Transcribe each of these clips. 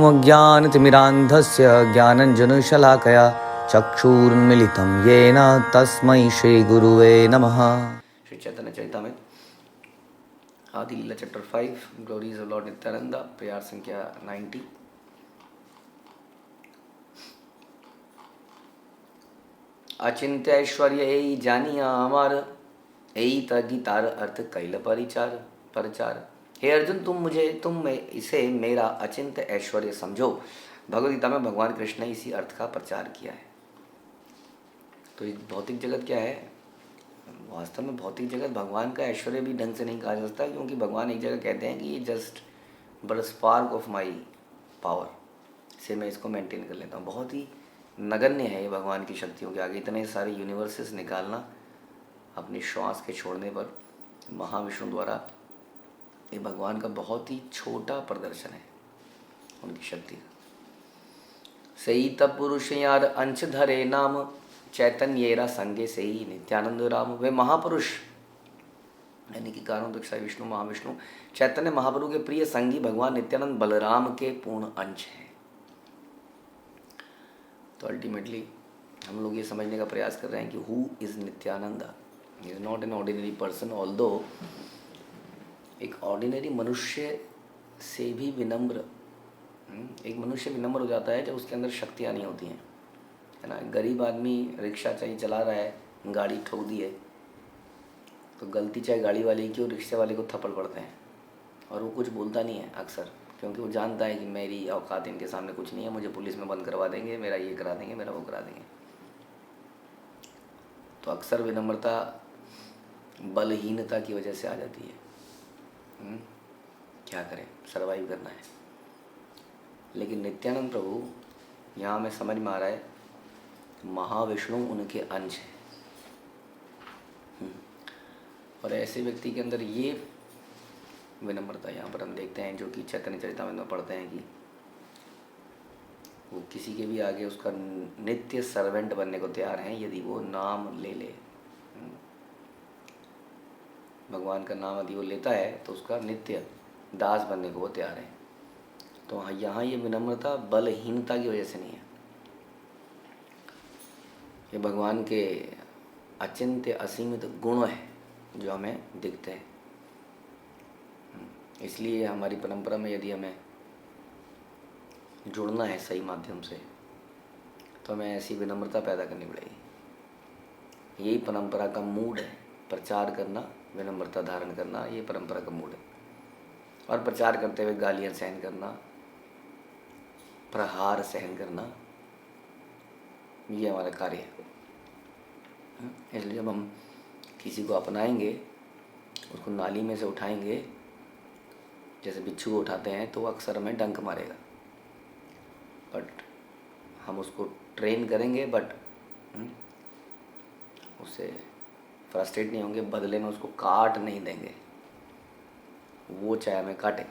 अज्ञानतिमिरान्धस्य ज्ञानञ्जनशलाकया चक्षुरुन्मीलितं येन तस्मै श्रीगुरुवे नमः। Shri Chaitanya Charitamrita Adi Lila chapter 5 glories of Lord Nityananda prayer संख्या 90। अचिंत्य ऐश्वर्य जानिया अमर यही गीतार अर्थ कैल परिचार। हे अर्जुन, तुम इसे मेरा अचिंत्य ऐश्वर्य समझो। भगवद गीता में भगवान कृष्ण ने इसी अर्थ का प्रचार किया है। तो भौतिक जगत क्या है? वास्तव में भौतिक जगत भगवान का ऐश्वर्य भी ढंग से नहीं कहा जा सकता, क्योंकि भगवान एक जगह कहते हैं कि ये just but spark of my power से मैं इसको मेंटेन कर लेता हूँ। बहुत ही नगण्य है ये भगवान की शक्तियों के आगे। इतने सारे यूनिवर्सेस निकालना अपनी श्वास के छोड़ने पर महाविष्णु द्वारा, ये भगवान का बहुत ही छोटा प्रदर्शन है उनकी शक्ति का। सही तब पुरुष यार अंश धरे नाम चैतन्येरा संगे से ही नित्यानंद राम। वे महापुरुष यानी कि कारणोदक विष्णु महाविष्णु चैतन्य महाप्रभु के प्रिय संगी भगवान नित्यानंद बलराम के पूर्ण अंश हैं। तो अल्टीमेटली हम लोग ये समझने का प्रयास कर रहे हैं कि who is Nityanand. He is not an ordinary person, although एक ऑर्डिनरी मनुष्य से भी विनम्र। एक मनुष्य विनम्र हो जाता है जब उसके अंदर शक्तियाँ नहीं होती हैं, है ना। गरीब आदमी रिक्शा चाहिए चला रहा है, गाड़ी ठोक दी है, तो गलती चाहे गाड़ी वाले की और रिक्शे वाले को थप्पड़ पड़ते हैं और वो कुछ बोलता नहीं है अक्सर, क्योंकि वो जानता है कि मेरी औकात इनके सामने कुछ नहीं है, मुझे पुलिस में बंद करवा देंगे, मेरा ये करा देंगे, मेरा वो करा देंगे। तो अक्सर विनम्रता बलहीनता की वजह से आ जाती है। क्या करें, सरवाइव करना है। लेकिन नित्यानंद प्रभु यहाँ में समझ में आ रहा है महाविष्णु उनके अंश हैं। और ऐसे व्यक्ति के अंदर ये विनम्रता यहाँ पर हम देखते हैं, जो कि चैतन्य चरितामृत में पढ़ते हैं कि वो किसी के भी आगे उसका नित्य सर्वेंट बनने को तैयार हैं यदि वो नाम ले ले। भगवान का नाम यदि वो लेता है तो उसका नित्य दास बनने को वो तैयार है। तो यहाँ ये विनम्रता बलहीनता की वजह से नहीं है, ये भगवान के अचिंत्य असीमित गुण है जो हमें दिखते हैं। इसलिए हमारी परंपरा में यदि हमें जुड़ना है सही माध्यम से तो हमें ऐसी विनम्रता पैदा करनी पड़ेगी। यही परंपरा का मूड है, प्रचार करना, विनम्रता धारण करना, ये परंपरा का मूड है। और प्रचार करते हुए गालियाँ सहन करना, प्रहार सहन करना, ये हमारा कार्य है। इसलिए जब हम किसी को अपनाएंगे, उसको नाली में से उठाएंगे, जैसे बिच्छू को उठाते हैं, तो वो अक्सर हमें डंक मारेगा। बट हम उसको ट्रेन करेंगे, बट उससे फ्रस्ट्रेट नहीं होंगे, बदले में उसको काट नहीं देंगे, वो चाहे हमें काटे।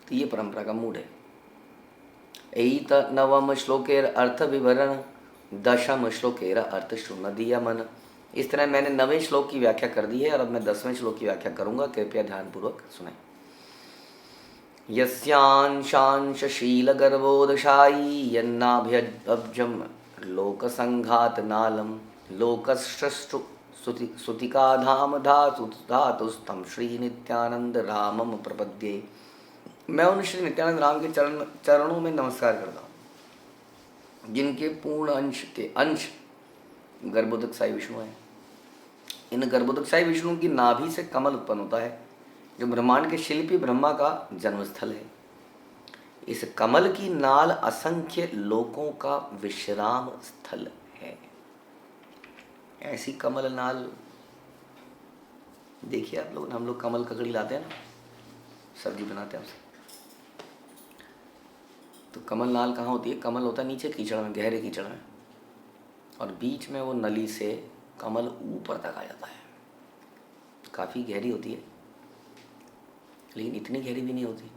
तो ये परंपरा का मूड है। एत नवम श्लोकेर अर्थ विवरण दशम श्लोकेर अर्थ शृण्वदीय मन। इस तरह मैंने 9वें श्लोक की व्याख्या कर दी है और अब मैं 10वें श्लोक की व्याख्या करूंगा। कृपया ध्यानपूर्वक सुने। यस्यांशांशशील गर्भोदशायी यन्नाभ्यब्जम लोक संघात नालम लोकश्रष्टु सुतिकाधाम धातुस्तम श्री नित्यानंद रामम प्रपद्ये। मैं उन श्री नित्यानंद राम के चरणों में नमस्कार करता हूँ जिनके पूर्ण अंश के अंश गर्भोदकशाही विष्णु हैं। इन गर्भोदकशाही विष्णु की नाभि से कमल उत्पन्न होता है, जो ब्रह्मांड के शिल्पी ब्रह्मा का जन्मस्थल है। इस कमल की नाल असंख्य लोकों का विश्राम स्थल है। ऐसी कमल नाल देखिए आप लोग, हम लोग कमल ककड़ी लाते हैं ना, सब्जी बनाते हैं उससे। तो कमल नाल कहाँ होती है? कमल होता है नीचे कीचड़ में, गहरे कीचड़ में, और बीच में वो नली से कमल ऊपर तक आ जाता है। काफ़ी गहरी होती है, लेकिन इतनी गहरी भी नहीं होती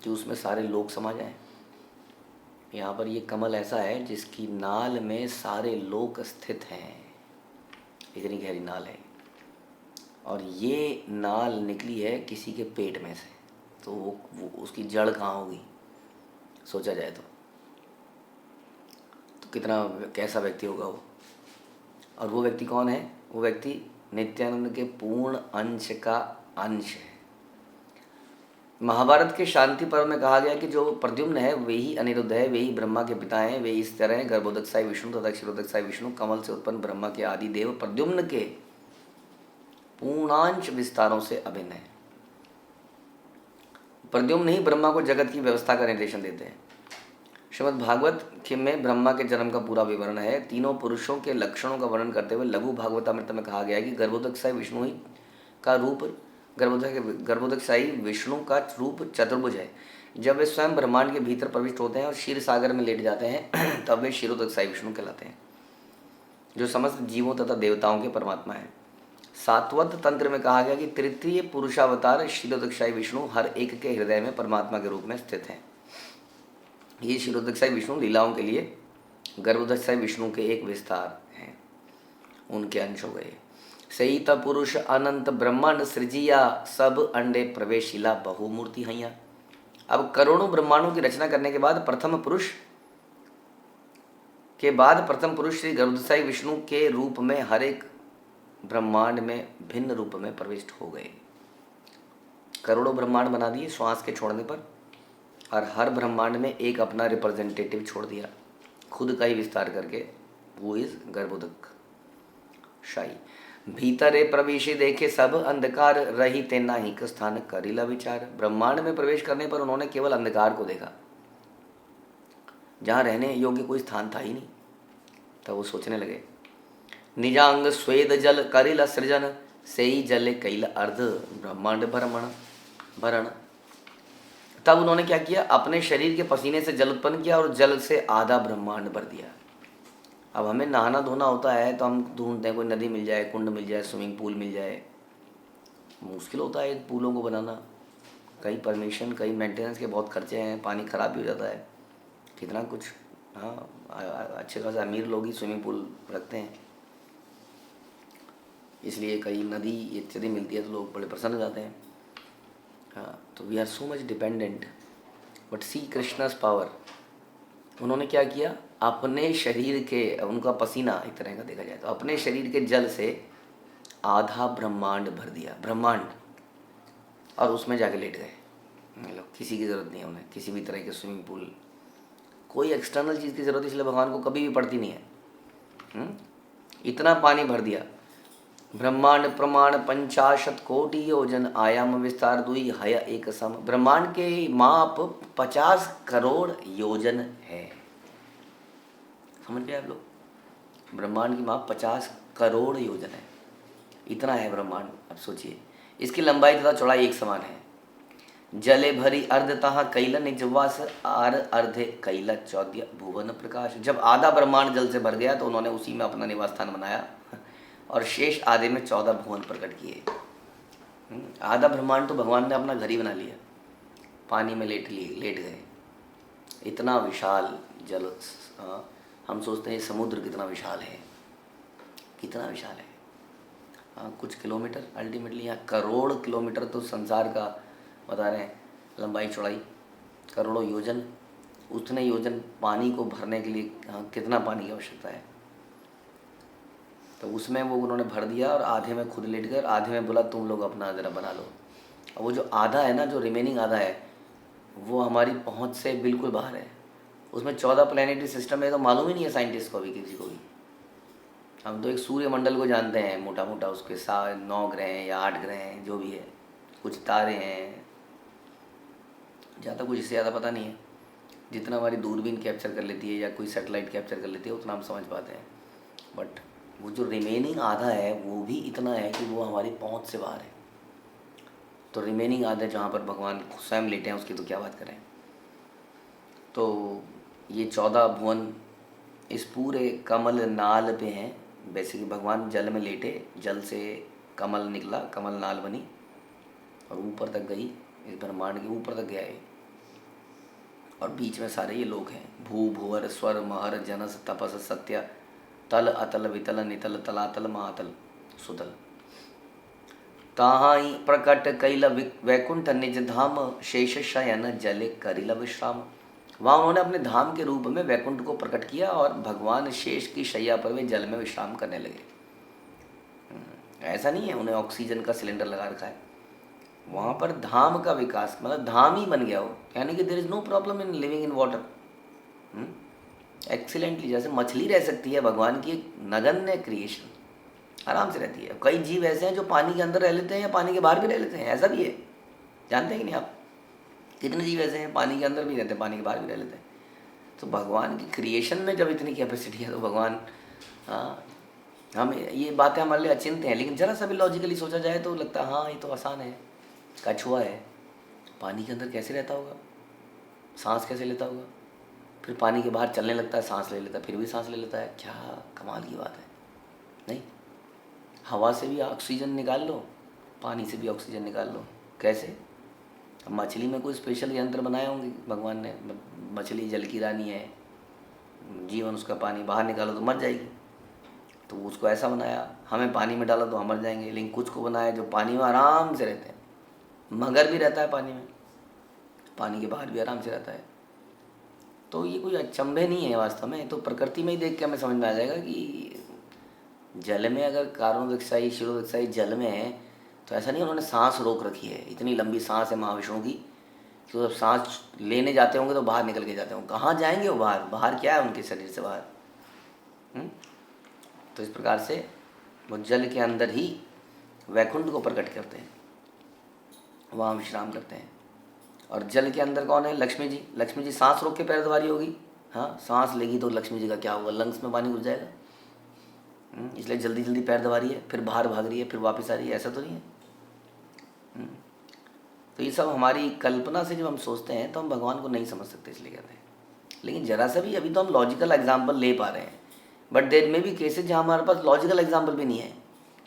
कि उसमें सारे लोग समा जाएं। यहाँ पर ये कमल ऐसा है जिसकी नाल में सारे लोग स्थित हैं, इतनी गहरी नाल है। और ये नाल निकली है किसी के पेट में से, तो वो उसकी जड़ कहाँ होगी? सोचा जाए तो कितना कैसा व्यक्ति होगा वो। और वो व्यक्ति कौन है? वो व्यक्ति नित्यानंद के पूर्ण अंश का अंश है। महाभारत के शांति पर्व में कहा गया कि जो प्रद्युम्न है वही अनिरुद्ध है, वही ब्रह्मा के पिता हैं, वे इस तरह हैं गर्भोदकसाई विष्णु तथा क्षीरोदकसाई विष्णु, कमल से उत्पन्न ब्रह्मा के आदि देव प्रद्युम्न के पूर्णांश विस्तारों से अभिन्न है। प्रद्युम्न ही ब्रह्मा को जगत की व्यवस्था का निर्देशन देते हैं। श्रीमद् भागवत में ब्रह्मा के जन्म का पूरा विवरण है। तीनों पुरुषों के लक्षणों का वर्णन करते हुए लघु भागवतामृत में कहा गया है कि गर्भोदकसाई विष्णु ही का रूप गर्भोदकसाई विष्णु का रूप चतुर्भुज है। जब वे स्वयं ब्रह्मांड के भीतर प्रविष्ट होते हैं और क्षीर सागर में लेट जाते हैं तब वे क्षीरोदकसाई विष्णु कहलाते हैं, जो समस्त जीवों तथा देवताओं के परमात्मा है। सात्वत तंत्र में कहा गया कि तृतीय पुरुषावतार क्षीरोदकसाई विष्णु हर एक के हृदय में परमात्मा के रूप में स्थित हैं। ये क्षीरोदकसाई विष्णु लीलाओं के लिए गर्भोदकसाई विष्णु के एक विस्तार हैं, उनके अंश हो गए। सहित पुरुष अनंत ब्रह्मांड सृजिया सब अंडे प्रवेशिला बहुमूर्ति हैया। अब करोड़ों ब्रह्मांडों की रचना करने के बाद प्रथम पुरुष श्री गर्भोदकसाई विष्णु के रूप में हर एक ब्रह्मांड में भिन्न रूप में प्रविष्ट हो गए। करोड़ों ब्रह्मांड बना दिए श्वास के छोड़ने पर, और हर ब्रह्मांड में एक अपना रिप्रेजेंटेटिव छोड़ दिया खुद का ही विस्तार करके। वो इज गर्भोदकशाही। भीतरे प्रवेशी देखे सब अंधकार रही तेना ही का स्थान करिला विचार। ब्रह्मांड में प्रवेश करने पर उन्होंने केवल अंधकार को देखा, जहाँ रहने योग्य कोई स्थान था ही नहीं। तब वो सोचने लगे, निजांग स्वेद जल करिला सृजन से ही जले कैल अर्ध ब्रह्मांड भरण। तब उन्होंने क्या किया, अपने शरीर के पसीने से जल उत्पन्न किया और जल से आधा ब्रह्मांड भर दिया। अब हमें नहाना धोना होता है तो हम ढूंढते हैं कोई नदी मिल जाए, कुंड मिल जाए, स्विमिंग पूल मिल जाए। मुश्किल होता है पूलों को बनाना, कई परमिशन कई मेंटेनेंस के बहुत खर्चे हैं, पानी खराब भी हो जाता है, कितना कुछ। हाँ, अच्छे खासे अमीर लोग ही स्विमिंग पूल रखते हैं, इसलिए कई नदी इत्यादि मिलती है तो लोग बड़े प्रसन्न हो जाते हैं। हाँ, तो we are so much dependent, but see Krishna's power. उन्होंने क्या किया, अपने शरीर के, उनका पसीना एक तरह का देखा जाए तो अपने शरीर के जल से आधा ब्रह्मांड भर दिया, ब्रह्मांड, और उसमें जाके लेट गए। लोग किसी की ज़रूरत नहीं है उन्हें, किसी भी तरह के स्विमिंग पूल, कोई एक्सटर्नल चीज़ की ज़रूरत इसलिए भगवान को कभी भी पड़ती नहीं है। इतना पानी भर दिया। ब्रह्मांड प्रमाण 50 कोटि योजन आयाम विस्तार दुई हय एक सम। ब्रह्मांड के माप 50 करोड़ योजन है। समझ गए आप लोग? ब्रह्मांड की माप 50 करोड़ योजन है, इतना है ब्रह्मांड। अब सोचिए, इसकी लंबाई तथा चौड़ाई एक समान है। जले भरी अर्ध तहा कैल निजवास आर अर्धे कैल चौद्य भुवन प्रकाश। जब आधा ब्रह्मांड जल से भर गया तो उन्होंने उसी में अपना निवास स्थान बनाया और शेष आधे में 14 भुवन प्रकट किए। आधा ब्रह्मांड तो भगवान ने अपना घर ही बना लिया, पानी में लेट गए। इतना विशाल जल। हम सोचते हैं समुद्र कितना विशाल है, कितना विशाल है। कुछ किलोमीटर, अल्टीमेटली यहाँ करोड़ किलोमीटर तो संसार का बता रहे हैं लंबाई चौड़ाई, करोड़ों योजन। उतने योजन पानी को भरने के लिए कितना पानी की आवश्यकता है। तो उसमें वो उन्होंने भर दिया और आधे में खुद लेट गए और आधे में बोला तुम लोग अपना ज़रा बना लो। और वो जो आधा है ना, जो रिमेनिंग आधा है, वो हमारी पहुंच से बिल्कुल बाहर है। उसमें 14 प्लैनेटरी सिस्टम है, तो मालूम ही नहीं है साइंटिस्ट को भी, किसी को भी। हम तो एक सूर्यमंडल को जानते हैं मोटा मोटा, उसके 9 ग्रह हैं या 8 ग्रह हैं, जो भी है, कुछ तारे हैं, ज़्यादा कुछ इससे ज़्यादा पता नहीं है। जितना हमारी दूरबीन कैप्चर कर लेती है या कोई सैटेलाइट कैप्चर कर लेती है उतना हम समझ पाते हैं। बट वो जो रिमेनिंग आधा है वो भी इतना है कि वो हमारी पहुंच से बाहर है। तो रिमेनिंग आधा जहाँ पर भगवान स्वयं लेटे हैं उसकी तो क्या बात करें। तो ये 14 भुवन इस पूरे कमल नाल पे हैं। बेसिकली भगवान जल में लेटे, जल से कमल निकला, कमल नाल बनी और ऊपर तक गई, इस ब्रह्मांड के ऊपर तक गया है। और बीच में सारे ये लोग हैं, भू भुवर स्वर महर जनस तपस सत्य तल अतल वितल नितल तलातल महातल सुतल। ताहाई प्रकट कैल वैकुंठ निज धाम शेष शयन जले करिल विश्राम। वहाँ उन्होंने अपने धाम के रूप में वैकुंठ को प्रकट किया और भगवान शेष की शैया पर वे जल में विश्राम करने लगे। ऐसा नहीं है उन्हें ऑक्सीजन का सिलेंडर लगा रखा है, वहाँ पर धाम का विकास, मतलब धाम ही बन गया वो, यानी कि there is no problem in living in water excellently. जैसे मछली रह सकती है, भगवान की एक नगण्य क्रिएशन, आराम से रहती है। कई जीव ऐसे हैं जो पानी के अंदर रह लेते हैं या पानी के बाहर भी रह लेते हैं, ऐसा भी है, जानते हैं कि नहीं आप? कितने जीव ऐसे हैं पानी के अंदर भी रहते हैं, पानी के बाहर भी रह लेते हैं। तो भगवान की क्रिएशन में जब इतनी कैपेसिटी है तो भगवान, हाँ, हम ये बातें हमारे लिए अचिंत्य हैं, लेकिन जरा सा भी लॉजिकली सोचा जाए तो लगता है हाँ ये तो आसान है। कछुआ है, पानी के अंदर कैसे रहता होगा, सांस कैसे लेता होगा, फिर पानी के बाहर चलने लगता है, सांस ले लेता है, फिर भी सांस ले लेता है, क्या कमाल की बात है। नहीं, हवा से भी ऑक्सीजन निकाल लो, पानी से भी ऑक्सीजन निकाल लो, कैसे? अब मछली में कोई स्पेशल यंत्र बनाए होंगे भगवान ने, मछली जल की रानी है, जीवन उसका, पानी बाहर निकालो तो मर जाएगी, तो उसको ऐसा बनाया। हमें पानी में डाला तो हम मर जाएंगे, लेकिन कुछ को बनाया जो पानी में आराम से रहते हैं। मगर भी रहता है पानी में, पानी के बाहर भी आराम से रहता है। तो ये कोई अचंभे नहीं है वास्तव में, तो प्रकृति में ही देख के हमें समझ में आ जाएगा कि जल में अगर कारणोदकशाही शिरोदकशाही जल में है, तो ऐसा नहीं उन्होंने सांस रोक रखी है। इतनी लंबी सांस है महाविष्णु की, तो जब सांस लेने जाते होंगे तो बाहर निकल के जाते होंगे, कहाँ जाएंगे वो बाहर? बाहर क्या है उनके शरीर से बाहर? तो इस प्रकार से वो जल के अंदर ही वैकुंठ को प्रकट करते हैं, वहाँ विश्राम करते हैं। और जल के अंदर कौन है? लक्ष्मी जी। लक्ष्मी जी सांस रोक के पैरद्वारी होगी। हाँ, सांस लेगी तो लक्ष्मी जी का क्या होगा? लंग्स में पानी घुस जाएगा। इसलिए जल्दी जल्दी पैर दबा रही है, फिर बाहर भाग रही है, फिर वापस आ रही है, ऐसा तो नहीं है। तो ये सब हमारी कल्पना से जब हम सोचते हैं तो हम भगवान को नहीं समझ सकते, इसलिए कहते हैं। लेकिन जरा सा भी, अभी तो हम लॉजिकल एग्जाम्पल ले पा रहे हैं, बट देर में भी केसेज जहाँ हमारे पास लॉजिकल एग्जाम्पल भी नहीं है,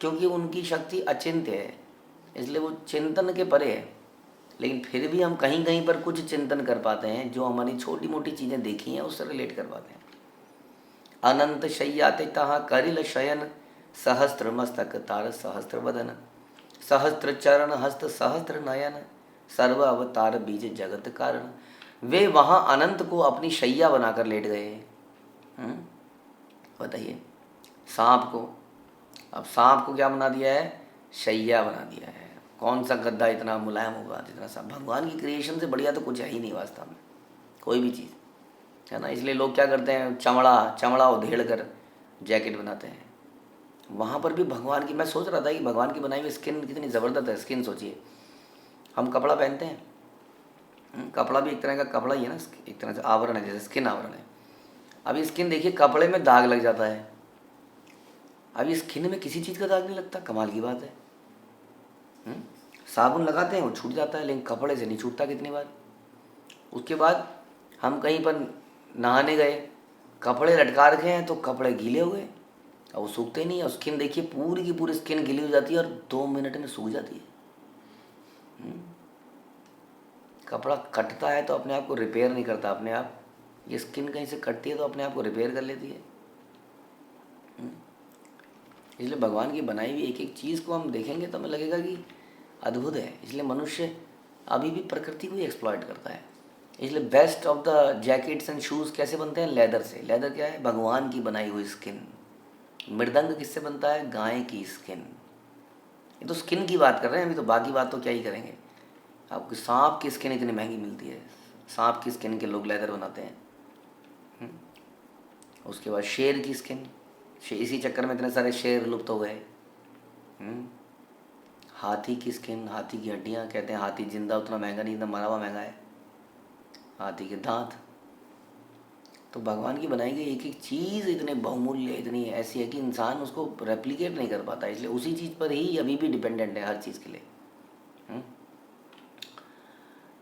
क्योंकि उनकी शक्ति अचिंत्य है, इसलिए वो चिंतन के परे है। लेकिन फिर भी हम कहीं कहीं पर कुछ चिंतन कर पाते हैं, जो हमारी छोटी मोटी चीज़ें देखी हैं उससे रिलेट कर पाते हैं। अनंत शय्याते तहाँ करिल शयन, सहस्त्र मस्तक तार सहस्त्र वदन, सहस्त्र चरण हस्त सहस्त्र नयन, सर्व अवतार बीज जगत कारण। वे वहाँ अनंत को अपनी शैया बनाकर लेट गए। बताइए, सांप को, अब सांप को क्या बना दिया है? शैया बना दिया है। कौन सा गद्दा इतना मुलायम होगा जितना सांप? भगवान की क्रिएशन से बढ़िया तो कुछ है ही नहीं वास्तव में, कोई भी चीज़, है ना। इसलिए लोग क्या करते हैं, चमड़ा उधेड़ कर जैकेट बनाते हैं। वहाँ पर भी भगवान की, मैं सोच रहा था कि भगवान की बनाई हुई स्किन कितनी ज़बरदस्त है। स्किन सोचिए, हम कपड़ा पहनते हैं, कपड़ा भी एक तरह का कपड़ा ही है ना, एक तरह से आवरण है, जैसे स्किन आवरण है। अब ये स्किन देखिए, कपड़े में दाग लग जाता है, अब ये स्किन में किसी चीज़ का दाग नहीं लगता, कमाल की बात है। साबुन लगाते हैं वो छूट जाता है, लेकिन कपड़े से नहीं छूटता कितनी बार। उसके बाद हम कहीं पर नहाने गए, कपड़े लटका रखे हैं तो कपड़े गीले हो गए, और वो सूखते नहीं है। और स्किन देखिए, पूरी की पूरी स्किन गीली हो जाती है और 2 मिनट में सूख जाती है। कपड़ा कटता है तो अपने आप को रिपेयर नहीं करता अपने आप, ये स्किन कहीं से कटती है तो अपने आप को रिपेयर कर लेती है। इसलिए भगवान की बनाई हुई एक एक चीज़ को हम देखेंगे तो हमें लगेगा कि अद्भुत है। इसलिए मनुष्य अभी भी प्रकृति को ही एक्सप्लॉइट करता है। इसलिए best of the jackets and shoes कैसे बनते हैं? लेदर से। लेदर क्या है? भगवान की बनाई हुई स्किन। मृदंग किससे बनता है? गाय की स्किन। ये तो स्किन की बात कर रहे हैं, अभी तो बाकी बात तो क्या ही करेंगे। आपको सांप की स्किन इतनी महंगी मिलती है, सांप की स्किन के लोग लेदर बनाते हैं। उसके बाद शेर की स्किन, इसी चक्कर में इतने सारे शेर लुप्त हो गए। हाथी की स्किन, हाथी की हड्डियाँ, कहते हैं हाथी जिंदा उतना महंगा नहीं, इतना मरा हुआ महंगा है। हाथी के दांत। तो भगवान की बनाई गई एक एक चीज़ इतने बहुमूल्य, इतनी ऐसी है कि इंसान उसको रेप्लिकेट नहीं कर पाता, इसलिए उसी चीज़ पर ही अभी भी डिपेंडेंट है हर चीज़ के लिए।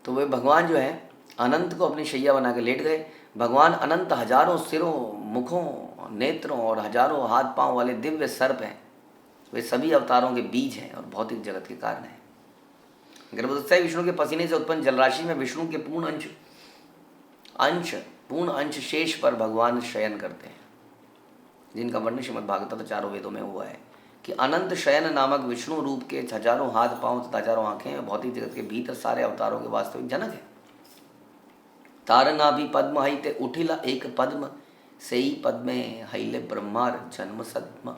तो वे भगवान जो है अनंत को अपनी शैया बना के लेट गए। भगवान अनंत हजारों सिरों, मुखों, नेत्रों और हजारों हाथ पांव वाले दिव्य सर्प हैं। वे सभी अवतारों के बीज हैं और भौतिक जगत के कारण हैं। गर्भोदय विष्णु के पसीने से उत्पन्न जलराशि में विष्णु के पूर्ण अंश शेष पर भगवान शयन करते हैं, जिनका वर्णन श्रीमद् भागवत चारों वेदों में हुआ है कि अनंत शयन नामक विष्णु रूप के हजारों हाथ पांव तथा हजारों आंखें भौतिक जगत के भीतर सारे अवतारों के वास्तविक जनक हैं। तारनाभि पद्म हईते उठिला एक पद्म, सेई पद्मे हईले ब्रह्मार जन्म सद्म।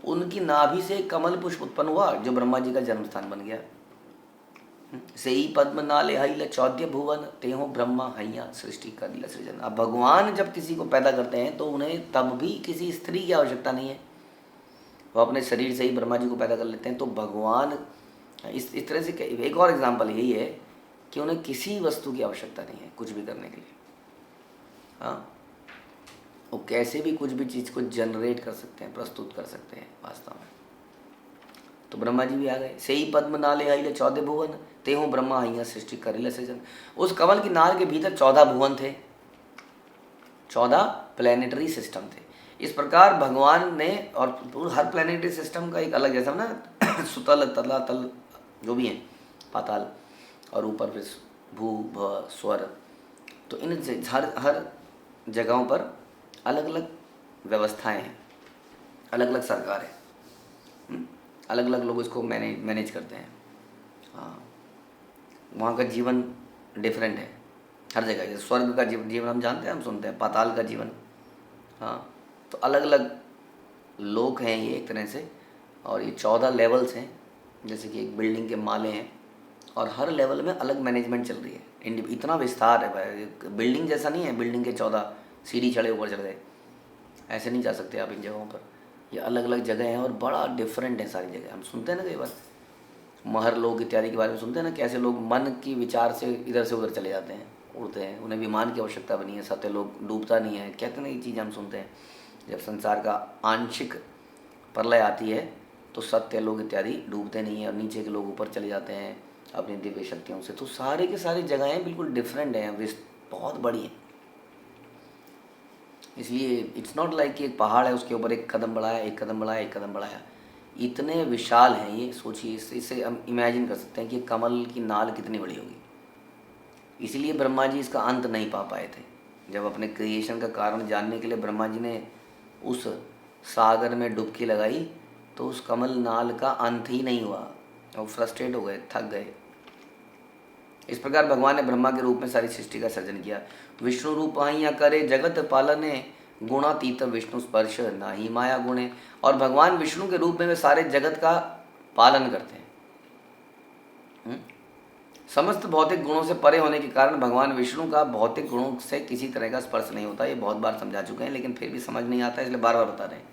उनकी नाभि से कमल पुष्प उत्पन्न हुआ जो ब्रह्मा जी का जन्म स्थान बन गया। सेई पद्म नाले हईले चौद्य भुवन, तेहो ब्रह्मा हैया सृष्टि कर सृजन। अब भगवान जब किसी को पैदा करते हैं तो उन्हें तब भी किसी स्त्री की आवश्यकता नहीं है, वो अपने शरीर से ही ब्रह्मा जी को पैदा कर लेते हैं। तो भगवान इस तरह से एक और एग्जाम्पल यही है कि उन्हें किसी वस्तु की आवश्यकता नहीं है कुछ भी करने के लिए। हाँ, वो कैसे भी कुछ भी चीज़ को जनरेट कर सकते हैं, प्रस्तुत कर सकते हैं वास्तव में। तो ब्रह्मा जी भी आ गए। सेई पद्म नाले हईले चौदह भुवन, तेहु ब्रह्मा हैया सृष्टि करिले सृजन। उस कमल की नाल के भीतर 14 भुवन थे, 14 प्लैनेटरी सिस्टम थे। इस प्रकार भगवान ने, और हर प्लैनेटरी सिस्टम का एक अलग, जैसा ना सुतल तलातल जो भी हैं, पाताल और ऊपर फिर भू भ स्वर, तो इन हर जगहों पर अलग अलग व्यवस्थाएं हैं, अलग अलग सरकार है, अलग अलग लोग इसको मैनेज करते हैं। हाँ, वहाँ का जीवन डिफरेंट है हर जगह। जैसे स्वर्ग का जीवन हम जानते हैं, हम सुनते हैं, पाताल का जीवन। हाँ, तो अलग अलग लोक हैं ये एक तरह से, और ये 14 लेवल्स हैं, जैसे कि एक बिल्डिंग के माले हैं और हर लेवल में अलग मैनेजमेंट चल रही है। इतना विस्तार है भाई, बिल्डिंग जैसा नहीं है, बिल्डिंग के 14 सीढ़ी चढ़े ऊपर चढ़ गए, ऐसे नहीं जा सकते आप इन जगहों पर। ये अलग अलग जगह हैं और बड़ा डिफरेंट है सारी जगह। हम सुनते हैं ना कई बार महर लोग इत्यादि के बारे में सुनते हैं ना, कैसे लोग मन की विचार से इधर से उधर चले जाते हैं, उड़ते हैं, उन्हें विमान की आवश्यकता बनी है, सत्य लोग डूबता नहीं है, कहते हैं ना, ये चीज़ हम सुनते हैं। जब संसार का आंशिक प्रलय आती है तो सत्य लोग इत्यादि डूबते नहीं हैं और नीचे के लोग ऊपर चले जाते हैं अपनी दिव्य शक्तियों से। तो सारे के सारी जगहें बिल्कुल डिफरेंट हैं, बहुत बड़ी हैं। इसलिए इट्स नॉट लाइक कि एक पहाड़ है उसके ऊपर एक कदम बढ़ाया, एक कदम बढ़ाया, एक कदम बढ़ाया, इतने विशाल हैं ये। सोचिए, इससे हम इमेजिन कर सकते हैं कि कमल की नाल कितनी बड़ी होगी। इसीलिए ब्रह्मा जी इसका अंत नहीं पा पाए थे। जब अपने क्रिएशन का कारण जानने के लिए ब्रह्मा जी ने उस सागर में डुबकी लगाई तो उस कमल नाल का अंत ही नहीं हुआ, और फ्रस्ट्रेट हो गए, थक गए। इस प्रकार भगवान ने ब्रह्मा के रूप में सारी सृष्टि का सर्जन किया। विष्णु रूप या करे जगत पालने, गुणातीत विष्णु स्पर्श नाही माया गुणे। और भगवान विष्णु के रूप में वे सारे जगत का पालन करते हैं। समस्त भौतिक गुणों से परे होने के कारण भगवान विष्णु का भौतिक गुणों से किसी तरह का स्पर्श नहीं होता। ये बहुत बार समझा चुके हैं, लेकिन फिर भी समझ नहीं आता, इसलिए बार बार बता रहे हैं।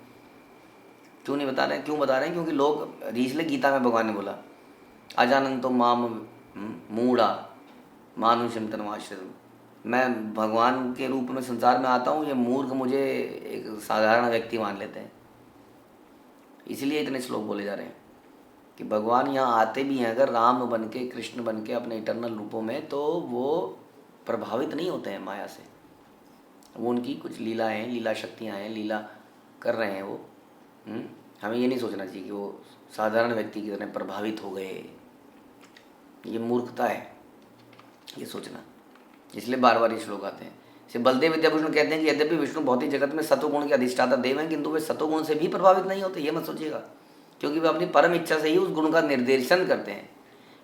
क्यों नहीं बता रहे हैं? क्यों बता रहे हैं? क्योंकि लोग, इसलिए गीता में भगवान ने बोला अजानंतो माम मूढ़ा मानुषम तन्माश्रितम, मैं भगवान के रूप में संसार में आता हूँ, ये मूर्ख मुझे एक साधारण व्यक्ति मान लेते हैं। इसीलिए इतने श्लोक बोले जा रहे हैं कि भगवान यहाँ आते भी हैं अगर राम बन के, कृष्ण बन के, अपने इटर्नल रूपों में, तो वो प्रभावित नहीं होते हैं माया से। वो उनकी कुछ लीलाएँ, लीला शक्तियाँ हैं, लीला कर रहे हैं वो। हमें ये नहीं सोचना चाहिए कि वो साधारण व्यक्ति की तरह प्रभावित हो गए, ये मूर्खता है ये सोचना। इसलिए बार बार ये श्लोक आते हैं। जैसे बलदेव विद्याभूषण कहते हैं कि यद्यपि विष्णु भौतिक जगत में सत्वगुण के अधिष्ठाता देव हैं, किंतु वे सत्वगुण से भी प्रभावित नहीं होते, ये मत सोचिएगा, क्योंकि वे अपनी परम इच्छा से ही उस गुण का निर्देशन करते हैं।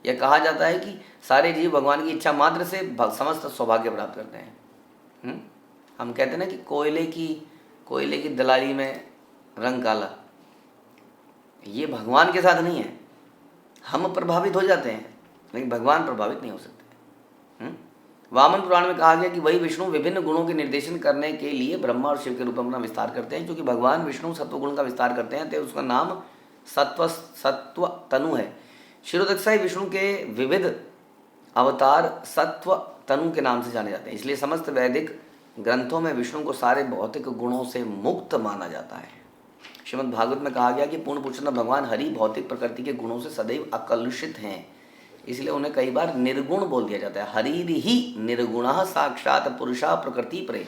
यह कहा जाता है कि सारे जीव भगवान की इच्छा मात्र से समस्त सौभाग्य प्राप्त करते हैं। हम कहते हैं ना कि कोयले की दलाली में रंग काला, ये भगवान के साथ नहीं है। हम प्रभावित हो जाते हैं लेकिन भगवान प्रभावित नहीं हो सकते। वामन पुराण में कहा गया कि वही विष्णु विभिन्न गुणों के निर्देशन करने के लिए ब्रह्मा और शिव के रूप में अपना विस्तार करते हैं। क्योंकि भगवान विष्णु सत्वगुण का विस्तार करते हैं तो उसका नाम सत्व तनु है। शिरोदक्षाई विष्णु के विविध अवतार सत्व तनु के नाम से जाने जाते हैं। इसलिए समस्त वैदिक ग्रंथों में विष्णु को सारे भौतिक गुणों से मुक्त माना जाता है। श्रीमद् भागवत में कहा गया कि पूर्ण पुरुषोत्तम भगवान हरि भौतिक प्रकृति के गुणों से सदैव अकलुषित हैं, इसलिए उन्हें कई बार निर्गुण बोल दिया जाता है। हरि ही निर्गुणः साक्षात पुरुषा प्रकृति परे।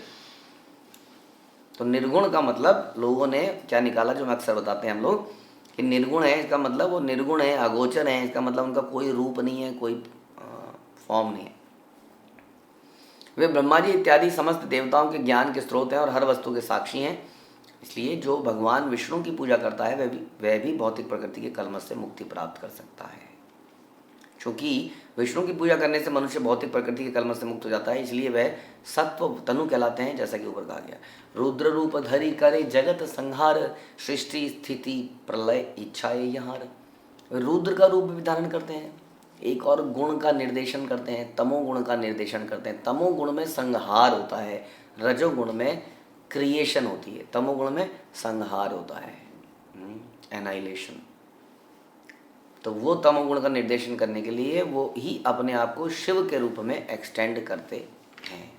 तो निर्गुण का मतलब लोगों ने क्या निकाला, जो मैं अक्सर बताते हैं हम लोग, कि निर्गुण है इसका मतलब वो निर्गुण है, अगोचर है, इसका मतलब उनका कोई रूप नहीं है, कोई फॉर्म नहीं है। वे ब्रह्मा जी इत्यादि समस्त देवताओं के ज्ञान के स्रोत हैं और हर वस्तु के साक्षी हैं। इसलिए जो भगवान विष्णु की पूजा करता है वह भी भौतिक प्रकृति के कलमश से मुक्ति प्राप्त कर सकता है। क्योंकि विष्णु की पूजा करने से मनुष्य भौतिक प्रकृति के कलमश से मुक्त हो जाता है, इसलिए वह सत्व तनु कहलाते हैं, जैसा कि ऊपर कहा गया। रुद्र रूप धरि करे जगत संहार, सृष्टि स्थिति प्रलय इच्छा यहाँ। रुद्र का रूप भी धारण करते हैं, एक और गुण का निर्देशन करते हैं, तमोगुण का निर्देशन करते हैं। तमोगुण में संहार होता है, रजोगुण में क्रिएशन होती है, तमोगुण में संहार होता है, एनाइलेशन। तो वो तमोगुण का निर्देशन करने के लिए वो ही अपने आप को शिव के रूप में एक्सटेंड करते हैं।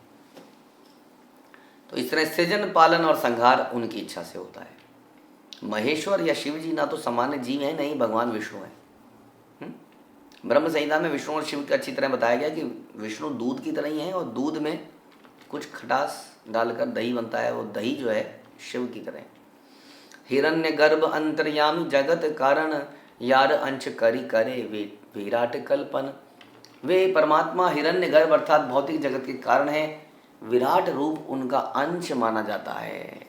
तो इस तरह सृजन पालन और संहार उनकी इच्छा से होता है। महेश्वर या शिव जी ना तो सामान्य जीव है, नहीं भगवान विष्णु है। ब्रह्म संहिता में विष्णु और शिव को अच्छी तरह बताया गया कि विष्णु दूध की तरह ही है और दूध में कुछ खटास डालकर दही बनता है, वो दही जो है शिव की तरह। हिरण्य गर्भ अंतर्यामी जगत कारण, यार अंश करी करे वे विराट कल्पन। वे परमात्मा हिरण्य गर्भ अर्थात भौतिक जगत के कारण है, विराट रूप उनका अंश माना जाता है।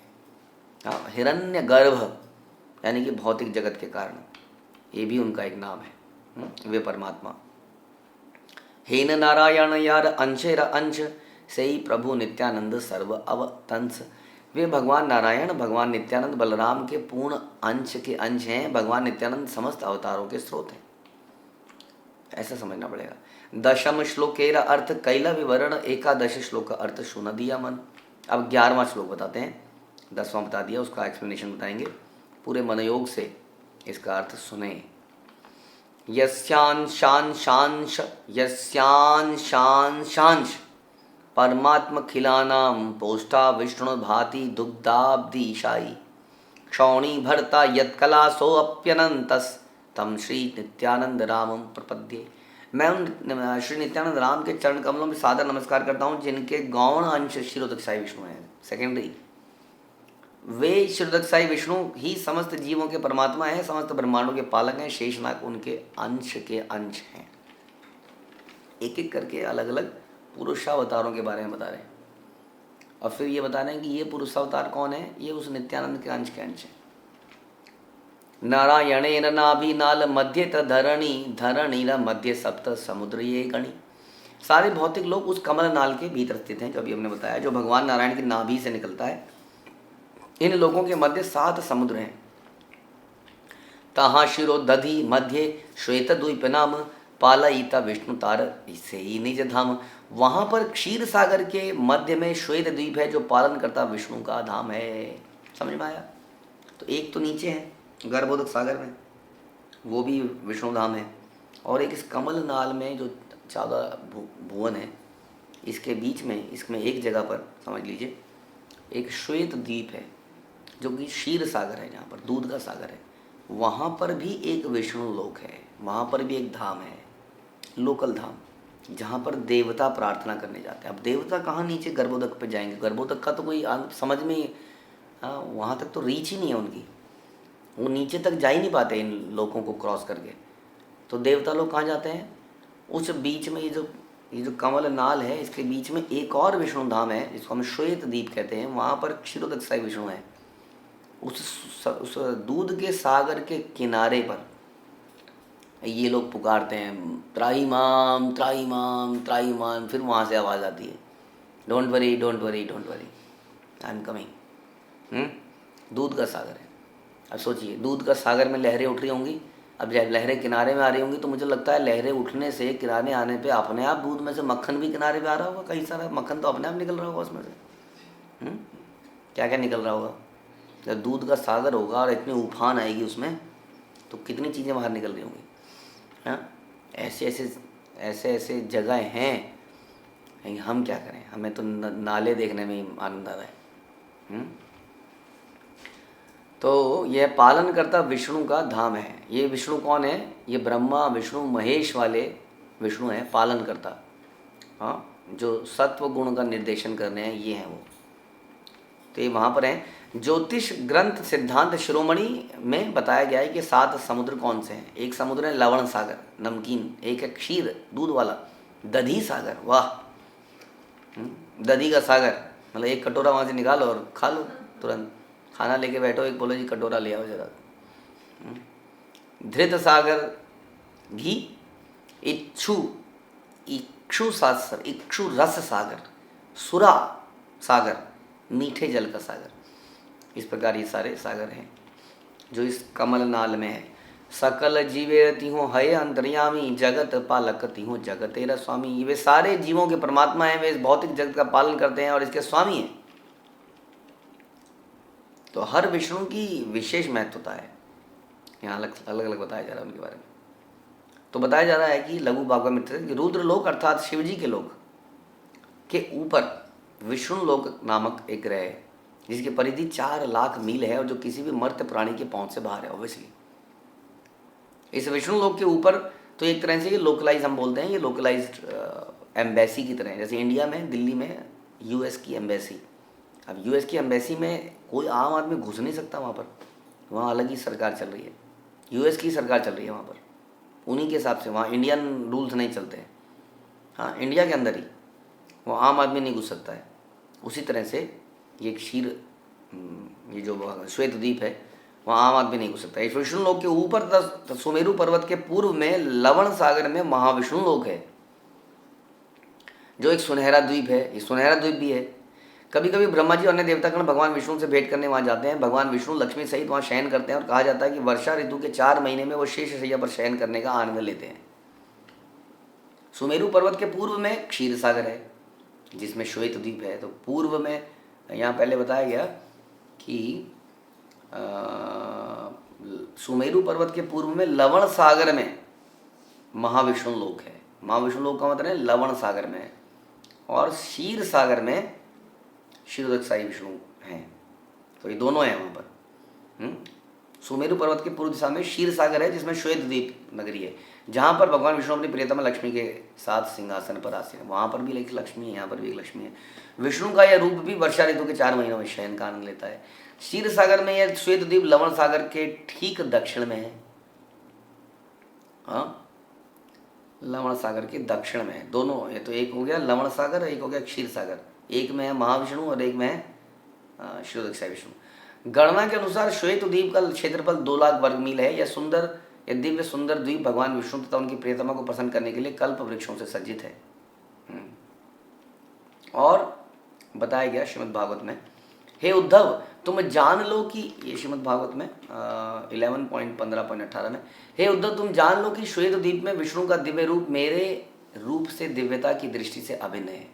हिरण्य गर्भ यानी कि भौतिक जगत के कारण, ये भी उनका एक नाम है। वे परमात्मा हेन नारायण यार अंशेर अंश, से ही प्रभु नित्यानंद सर्व अवतंस। वे भगवान नारायण, भगवान नित्यानंद बलराम के पूर्ण अंश के अंश हैं। भगवान नित्यानंद समस्त अवतारों के स्रोत हैं, ऐसा समझना पड़ेगा। दशम श्लोकेर अर्थ कैला विवरण, एकादश श्लोक का अर्थ सुन दिया मन। अब 11वां श्लोक बताते हैं, 10वां बता दिया, उसका एक्सप्लेनेशन बताएंगे। पूरे मनयोग से इसका अर्थ सुने। यस्यांशांशांश यस्यांशांशांश परमात्मखिलानां पोष्टा विष्णु भाति दुग्धाब्धिशायी, क्षौणी भरता यत्कलासोऽप्यनन्तस् तम श्री नित्यानंद रामम प्रपद्ये। मैं उन श्री नित्यानंद राम के चरण कमलों में सादर नमस्कार करता हूँ जिनके गौण अंश क्षीरोदकशाही विष्णु हैं, सेकेंडरी। वे क्षीरोदकशाही विष्णु ही समस्त जीवों के परमात्मा हैं, समस्त ब्रह्मांडों के पालक हैं, शेषनाग उनके अंश के अंश हैं। एक एक करके अलग अलग पुरुषावतारों के बारे में बता रहे हैं और फिर ये बता रहे हैं कि ये पुरुषावतार कौन है, ये उस नित्यानंद के अंश हैं। नारायणेन नाभिनाल मध्य धरणी, धरणीर मध्य सप्त समुद्र ये गणी। सारे भौतिक लोग उस कमल नाल के भीतर स्थित हैं, जो अभी हमने बताया, जो भगवान नारायण की नाभि से निकलता है। इन लोगों के मध्य 7 समुद्र हैं। तहाँ शिरो दधि मध्य श्वेत द्वीप नाम, पालयिता विष्णु तार इसे ही निज धाम। वहाँ पर क्षीर सागर के मध्य में श्वेत द्वीप है, जो पालन करता विष्णु का धाम है। समझ में आया? तो एक तो नीचे है गर्भोदक सागर में, वो भी विष्णु धाम है, और एक इस कमल नाल में जो 14 भुवन है, इसके बीच में, इसमें एक जगह पर समझ लीजिए एक श्वेत द्वीप है, जो कि क्षीर सागर है, जहाँ पर दूध का सागर है। वहाँ पर भी एक विष्णु लोक है, वहाँ पर भी एक धाम है, लोकल धाम, जहाँ पर देवता प्रार्थना करने जाते हैं। अब देवता कहाँ नीचे गर्भोदक पे जाएंगे? गर्भोदक का तो कोई समझ में ही, वहाँ तक तो रीच ही नहीं है उनकी, वो नीचे तक जा ही नहीं पाते इन लोगों को क्रॉस करके। तो देवता लोग कहाँ जाते हैं? उस बीच में ये जो कमल नाल है, इसके बीच में एक और विष्णु धाम है, जिसको हम श्वेत द्वीप कहते हैं। वहाँ पर क्षीरोदकशाही विष्णु है। उस दूध के सागर के किनारे पर ये लोग पुकारते हैं, त्राहिमाम त्राहिमाम त्राहिमाम। फिर वहाँ से आवाज़ आती है, don't worry don't worry don't worry, I am coming. दूध का सागर है। अब सोचिए, दूध का सागर में लहरें उठ रही होंगी। अब जब लहरें किनारे में आ रही होंगी तो मुझे लगता है लहरें उठने से, किनारे आने पे अपने आप दूध में से मक्खन भी किनारे पे आ रहा होगा। कई सारा मक्खन तो अपने आप निकल रहा होगा उसमें से। क्या क्या निकल रहा होगा? जब दूध का सागर होगा और इतनी उफान आएगी उसमें, तो कितनी चीज़ें बाहर निकल रही होंगी। हाँ, ऐसे जगह हैं, हम क्या करें? हमें तो नाले देखने में ही आनंद आ रहा है। तो यह पालन करता विष्णु का धाम है। ये विष्णु कौन है? ये ब्रह्मा विष्णु महेश वाले विष्णु हैं, पालन करता। हाँ, जो सत्व गुण का निर्देशन करने हैं, ये हैं वो। तो ये वहाँ पर हैं। ज्योतिष ग्रंथ सिद्धांत शिरोमणि में बताया गया है कि 7 समुद्र कौन से हैं। एक समुद्र है लवण सागर, नमकीन। एक है क्षीर, दूध वाला। दधी सागर, वाह, दधी का सागर, मतलब एक कटोरा वहाँ से निकालो और खा लो तुरंत। खाना लेके बैठो, एक बोलो जी कटोरा ले आओ जरा। धृत सागर, घी। इच्छु, इक्षु सागर, इक्षु रस सागर, सुरा सागर, मीठे जल का सागर। इस प्रकार ये सारे सागर हैं जो इस कमल नाल में है। सकल जीवे तिहो हय अंतर्यामी, जगत पालक तिहो जगत तेरा स्वामी। ये वे सारे जीवों के परमात्मा हैं, वे इस भौतिक जगत का पालन करते हैं और इसके स्वामी हैं। तो हर विष्णु की विशेष महत्वता है, यहाँ अलग अलग बताया जा रहा है उनके बारे में। तो बताया जा रहा है कि लघु भागवत मित्र कि रुद्र लोक अर्थात शिव जी के लोक के ऊपर विष्णु लोक नामक एक ग्रह है जिसकी परिधि 4 लाख मील है और जो किसी भी मर्त्य प्राणी के पहुंच से बाहर है। ऑब्वियसली इस विष्णु लोक के ऊपर तो एक तरह से ये लोकलाइज हम बोलते हैं, ये लोकलाइज्ड एम्बेसी की तरह है। जैसे इंडिया में दिल्ली में यूएस की एम्बेसी, अब यूएस की एम्बेसी में कोई आम आदमी घुस नहीं सकता वहाँ पर, वहाँ अलग ही सरकार चल रही है, यूएस की सरकार चल रही है वहाँ पर, उन्हीं के हिसाब से वहाँ इंडियन रूल्स नहीं चलते हैं। हाँ, इंडिया के अंदर ही वो आम आदमी नहीं घुस सकता है। उसी तरह से ये क्षीर, ये जो श्वेत द्वीप है वहाँ आम आदमी नहीं घुस सकता। इस विष्णु लोक के ऊपर सुमेरु पर्वत के पूर्व में लवण सागर में महाविष्णु लोक है जो एक सुनहरा द्वीप है। ये सुनहरा द्वीप भी है। कभी कभी ब्रह्मा जी और अन्य देवतागण भगवान विष्णु से भेंट करने वहाँ जाते हैं। भगवान विष्णु लक्ष्मी सहित वहाँ शयन करते हैं और कहा जाता है कि वर्षा ऋतु के 4 महीने में वो शेष शैया पर शयन करने का आनंद लेते हैं। सुमेरु पर्वत के पूर्व में क्षीर सागर है जिसमें श्वेत द्वीप है। तो पूर्व में यहाँ पहले बताया गया कि सुमेरु पर्वत के पूर्व में लवण सागर में महाविष्णु लोक है। महाविष्णु लोक का मतलब है लवण सागर में है। और क्षीर सागर में क्षीरोदकशाही विष्णु हैं। तो ये दोनों हैं वहाँ पर। सुमेरु पर्वत के पूर्व दिशा में क्षीर सागर है जिसमें श्वेत द्वीप नगरी है जहाँ पर भगवान विष्णु अपनी प्रियतमा लक्ष्मी के साथ सिंहासन पर आसीन है। वहाँ पर भी एक लक्ष्मी है, यहाँ पर भी एक लक्ष्मी है। विष्णु का यह रूप भी वर्षा ऋतु के 4 महीनों में शयन का आनंद लेता है। क्षीर सागर में यह श्वेत द्वीप लवण सागर के ठीक दक्षिण में है। हाँ, लवण सागर के दक्षिण में है दोनों। ये तो एक हो गया लवण सागर, एक हो गया क्षीर सागर। एक में है महाविष्णु और एक में है क्षीरोदकशाही विष्णु। गणना के अनुसार श्वेत द्वीप का क्षेत्रफल 2 लाख वर्ग मील है। यह दिव्य सुंदर द्वीप भगवान विष्णु तथा उनकी प्रियतमा को प्रसन्न करने के लिए कल्प वृक्षों से सज्जित है। और बताया गया श्रीमद् भागवत में, हे उद्धव तुम जान लो कि, ये श्रीमद् भागवत में 11.15.18 में, हे उद्धव तुम जान लो कि श्वेत द्वीप में विष्णु का दिव्य रूप मेरे रूप से दिव्यता की दृष्टि से अभिन्न है।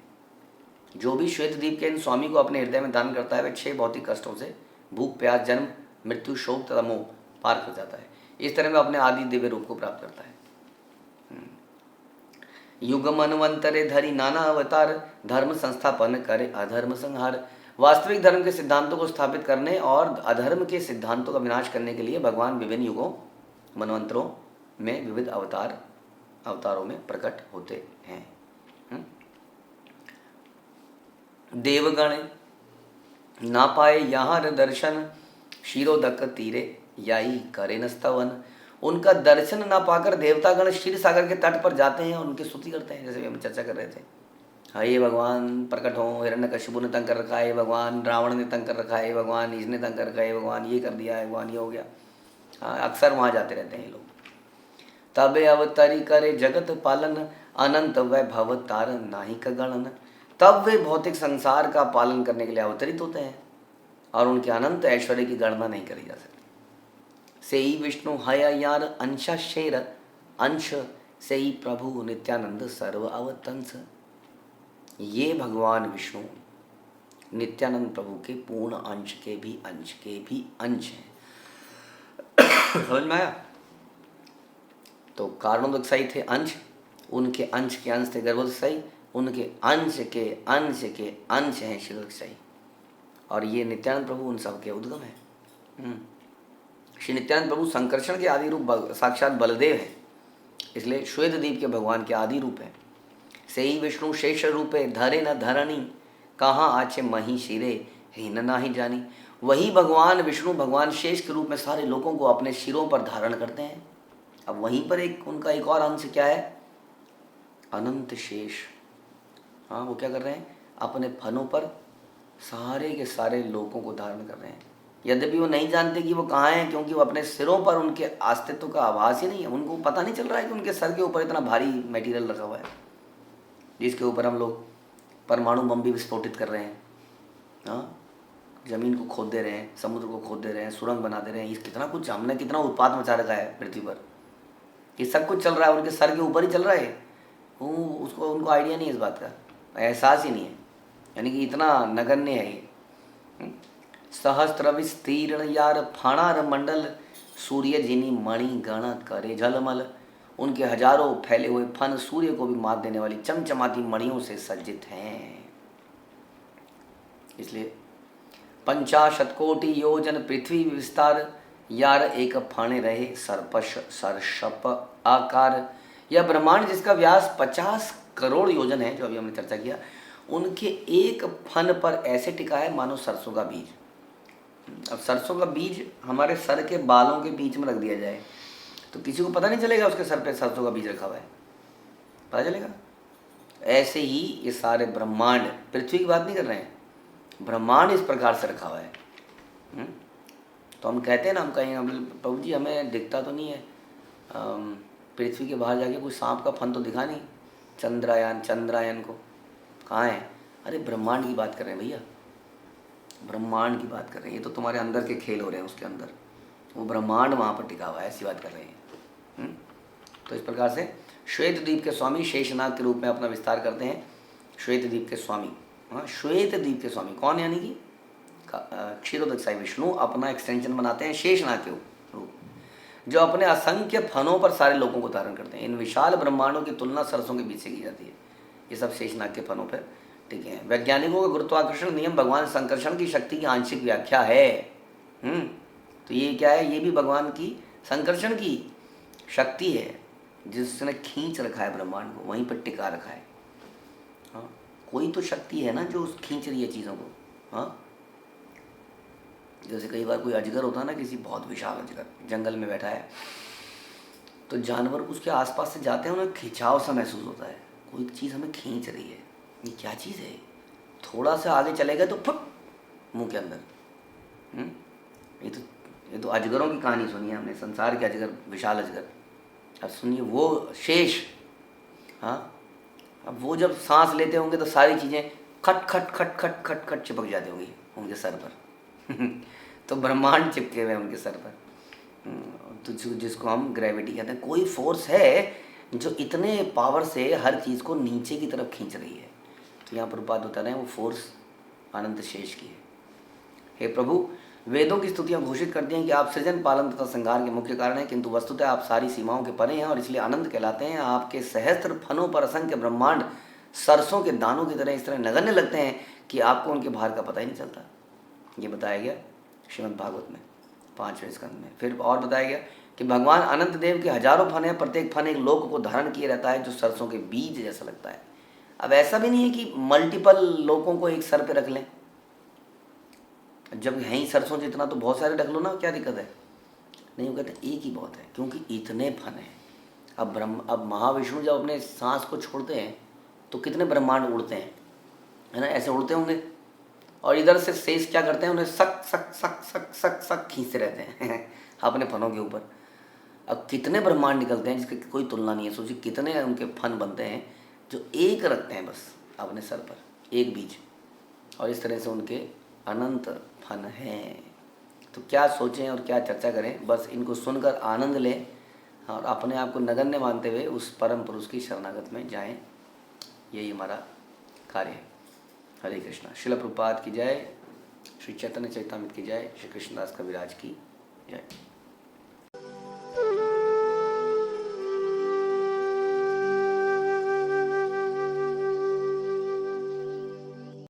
जो भी श्वेत द्वीप के इन स्वामी को अपने हृदय में दान करता है वह 6 भौतिक कष्टों से, भूख प्यास जन्म मृत्यु शोक तथा मोह पार कर जाता है। इस तरह में अपने आदि दिव्य रूप को प्राप्त करता है। युग मनवंतरे धरि नाना अवतार, धर्म संस्थापन करे अधर्म संहार। वास्तविक धर्म के सिद्धांतों को स्थापित करने और अधर्म के सिद्धांतों का विनाश करने के लिए भगवान विभिन्न युगों मनवंतरों में विविध अवतारों में प्रकट होते हैं। देवगण ना पाए यहाँ दर्शन, क्षीरोदक तीरे याई करे न स्तवन। उनका दर्शन ना पाकर देवतागण क्षीर सागर के तट पर जाते हैं और उनकी स्तुति करते हैं। जैसे हम चर्चा कर रहे थे, हे भगवान प्रकट हो, हिरण्यकशिपु ने तंग कर रखा है, भगवान रावण ने तंग कर रखा है, भगवान इसने तंग कर रखा है, भगवान ये कर दिया है, भगवान ये हो गया। अक्सर वहाँ जाते रहते हैं ये लोग। तबे अवतरी करे जगत पालन, अनंत वैभव तारण नाही का गणन। तब वे भौतिक संसार का पालन करने के लिए अवतरित होते हैं और उनके अनंत ऐश्वर्य की गणना नहीं करी जा सकती। से ही विष्णु हय यार अंश शेर, अंश से ही प्रभु नित्यानंद सर्व अवतंस। ये भगवान विष्णु नित्यानंद प्रभु के पूर्ण अंश के भी अंश हैं। समझ में आया? तो कारणोदकशाही थे अंश, उनके अंश के अंश थे गर्भोदकशाही, उनके अंश के अंश हैं क्षीरोदकशाही। और ये नित्यानंद प्रभु उन सब के उद्गम है। श्री नित्यानंद प्रभु संकर्षण के आदि रूप साक्षात बलदेव हैं, इसलिए श्वेत द्वीप के भगवान के आदि रूप है। से ही विष्णु शेष रूपे धरे न धरणी, कहाँ आचे मही शिरे हीन नाही जानी। वही भगवान विष्णु भगवान शेष के रूप में सारे लोगों को अपने शिरों पर धारण करते हैं। अब वहीं पर उनका एक और अंश क्या है, अनंत शेष। वो क्या कर रहे हैं, अपने फनों पर सारे के सारे लोगों को धारण कर रहे हैं। यद्यपि वो नहीं जानते कि वो कहाँ हैं, क्योंकि वो अपने सिरों पर उनके अस्तित्व का आभास ही नहीं है। उनको पता नहीं चल रहा है कि उनके सर के ऊपर इतना भारी मटेरियल रखा हुआ है जिसके ऊपर हम लोग परमाणु बम भी विस्फोटित कर रहे हैं। हाँ, ज़मीन को खोद दे रहे हैं, समुद्र को खोद दे रहे हैं, सुरंग बना दे रहे हैं। ये कितना कुछ हमने कितना उत्पात मचा रखा है पृथ्वी पर। ये सब कुछ चल रहा है उनके सर के ऊपर ही चल रहा है। वो उसको उनको आइडिया नहीं है, इस बात का एहसास ही नहीं है, यानी कि इतना नगण्य है ये। सहस्त्र विस्तीर्ण यार फाणार मंडल, सूर्य जिनी मणि गण करे झलमल। उनके हजारों फैले हुए फन सूर्य को भी मात देने वाली चमचमाती मणियों से सज्जित हैं। इसलिए 50 कोटि योजन पृथ्वी विस्तार, यार एक फण रहे सरपश सरशप आकार। यह ब्रह्मांड जिसका व्यास 50 करोड़ योजन है, जो अभी हमने चर्चा किया, उनके एक फन पर ऐसे टिका है मानो सरसों का बीज। अब सरसों का बीज हमारे सर के बालों के बीच में रख दिया जाए तो किसी को पता नहीं चलेगा उसके सर पे सरसों का बीज रखा हुआ है, पता चलेगा? ऐसे ही ये सारे ब्रह्मांड, पृथ्वी की बात नहीं कर रहे हैं, ब्रह्मांड इस प्रकार से रखा हुआ है। तो हम कहते हैं ना, हम कहें प्रभु जी हमें दिखता तो नहीं है, पृथ्वी के बाहर जाके कोई सांप का फन तो दिखा नहीं, चंद्रायन को कहाँ है? अरे ब्रह्मांड की बात कर रहे हैं भैया, ब्रह्मांड की बात कर रहे हैं। ये तो तुम्हारे अंदर के खेल हो रहे हैं, उसके अंदर वो ब्रह्मांड वहाँ पर टिका हुआ है, ऐसी बात कर रहे हैं। तो इस प्रकार से श्वेत द्वीप के स्वामी शेषनाग के रूप में अपना विस्तार करते हैं। श्वेत द्वीप के स्वामी, हाँ, श्वेत द्वीप के स्वामी कौन? यानी कि क्षीरोदक विष्णु अपना एक्सटेंशन बनाते हैं शेषनाग के रूप, जो अपने असंख्य फनों पर सारे लोगों को धारण करते हैं। इन विशाल ब्रह्मांडों की तुलना सरसों के बीच से की जाती है। ये सब शेषनाग के फनों पर टिके हैं। वैज्ञानिकों का गुरुत्वाकर्षण नियम भगवान संकर्षण की शक्ति की आंशिक व्याख्या है। तो ये क्या है? ये भी भगवान की संकर्षण की शक्ति है, जिसने खींच रखा है ब्रह्मांड को, वहीं पर टिका रखा है। हाँ, कोई तो शक्ति है ना जो खींच रही है चीज़ों को। हाँ, जैसे कई बार कोई अजगर होता है ना, किसी बहुत विशाल अजगर जंगल में बैठा है, तो जानवर उसके आसपास से जाते हैं, उन्हें खिंचाव सा महसूस होता है, कोई चीज़ हमें खींच रही है। ये क्या चीज़ है? थोड़ा सा आगे चले गए तो फुट मुंह के अंदर। ये तो अजगरों की कहानी सुनी है हमने, संसार के अजगर, विशाल अजगर। अब सुनिए वो शेष, हाँ, अब वो जब सांस लेते होंगे तो सारी चीज़ें खट खट खट खट खट खट चिपक जाती होंगी उनके सर पर। तो ब्रह्मांड चिपके हुए उनके सर पर। तो जिसको हम ग्रेविटी कहते हैं, कोई फोर्स है जो इतने पावर से हर चीज़ को नीचे की तरफ खींच रही है। तो यहाँ पर बात बता रहे हैं, वो फोर्स अनंत शेष की है। हे प्रभु, वेदों की स्तुतियाँ घोषित करती हैं कि आप सृजन, पालन तथा संहार के मुख्य कारण हैं, किंतु वस्तुतः आप सारी सीमाओं के परे हैं और इसलिए अनंत कहलाते हैं। आपके सहस्त्र फनों पर असंख्य ब्रह्मांड सरसों के दानों की तरह इस तरह नगण्य लगते हैं कि आपको उनके भार का पता ही नहीं चलता। ये बताया गया श्रीमद् भागवत में 5वें स्कंद में। फिर और बताया गया कि भगवान अनंत देव के हजारों फन हैं, प्रत्येक फन एक लोक को धारण किए रहता है जो सरसों के बीज जैसा लगता है। अब ऐसा भी नहीं है कि मल्टीपल लोगों को एक सर पे रख लें, जब है ही सरसों जितना तो बहुत सारे रख लो ना, क्या दिक्कत है? नहीं, वो कहते एक ही बहुत है, क्योंकि इतने फन हैं। अब महाविष्णु जब अपने सांस को छोड़ते हैं तो कितने ब्रह्मांड उड़ते हैं, है ना? ऐसे उड़ते होंगे, और इधर से शेष क्या करते हैं, उन्हें सक सक सक सक सक सक खींचते रहते हैं अपने फनों के ऊपर। अब कितने ब्रह्मांड निकलते हैं जिसकी कोई तुलना नहीं है। सोचिए कितने उनके फन बनते हैं जो एक रखते हैं बस अपने सर पर, एक बीज, और इस तरह से उनके अनंत फन हैं। तो क्या सोचें और क्या चर्चा करें, बस इनको सुनकर आनंद लें और अपने आप को नगण्य मानते हुए उस परम पुरुष की शरणागत में जाएं। यही हमारा कार्य है। हरे कृष्णा। श्रील प्रभुपाद की जय, श्री चैतन्य चैतामृत की जय, श्री कृष्णदास कविराज की जय।